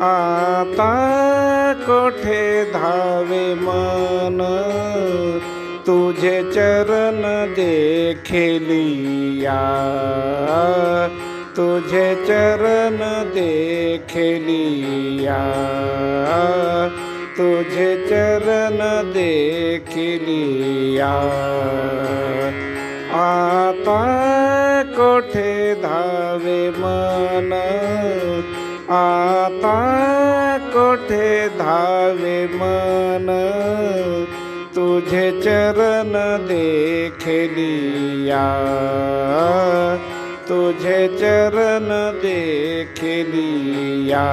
आता कोठे धावे मन, तुझे चरण देखलिया, तुझे चरण देखलिया, तुझे चरण देखलिया। आता कोठे धावे मन, आता कोठे धावे मन, तुझे चरण देखलिया, तुझे चरण देखलिया।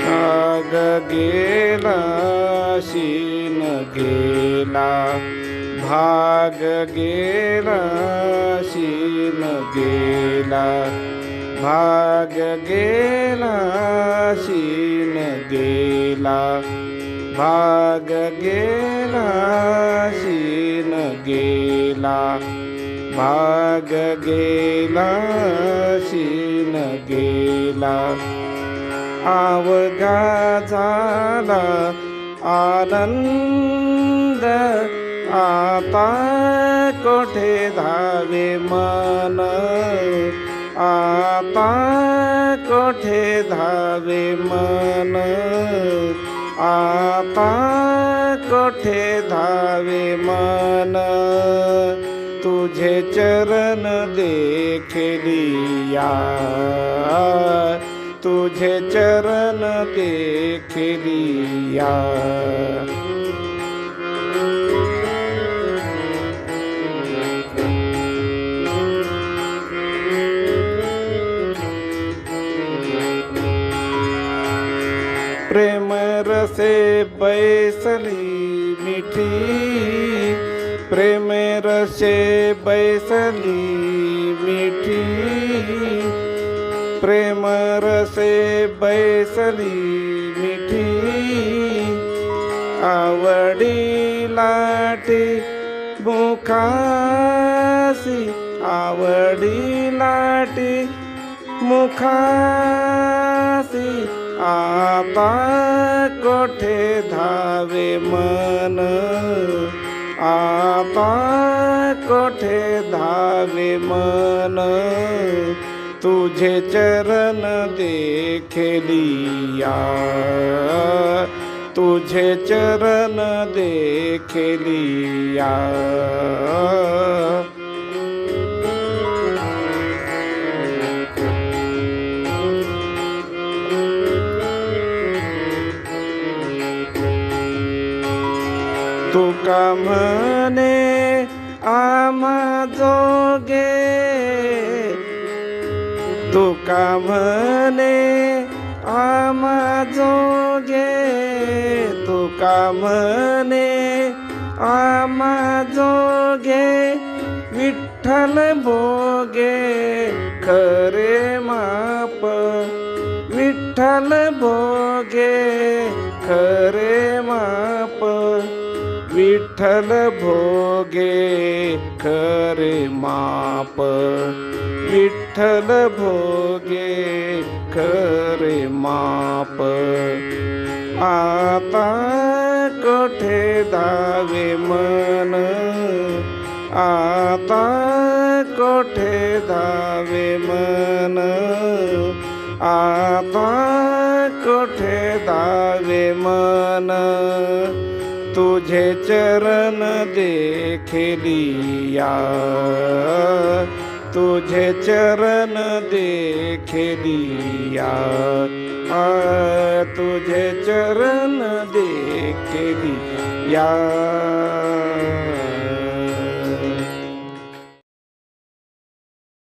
भाग गेला शीन गेला, भाग गेला शीन गेला, भाग गेला शीन गेला, भाग गेला शीन गेला, भाग गेला शीन गेला। अवघा झाला आनंद, आता कोठे धावे मन, आता कोठे धावे मन, आता कोठे धावे मन, तुझे चरण देखलिया, तुझे चरण देखलिया। प्रेम रसे बैसली मिठी, प्रेम रसे बैसली मिठी, प्रेम रसे बैसली मिठी, आवडी लाटी मुखासी, आवडी लाटी मुखासी, आता कोठे धावे मन, आता कोठे धावे मन, तुझे चरण देखलिया, तुझे चरण देखलिया। तुका म्हणे आम्हा जोगे, तुका म्हणे आम्हा जोगे, तुका म्हणे आम्हा जोगे, विठ्ठल भोगे खरे माप, विठ्ठल भोगे खरे माप, विठ्ठल भोगे खरे माप, विठ्ठल भोगे खरे माप। आता कोठे धावे मन, आता कोठे धावे मन, आता कोठे धावे मन, तुझे चरण देखलिया, तुझे चरण देखलिया, तुझे चरण देखलिया।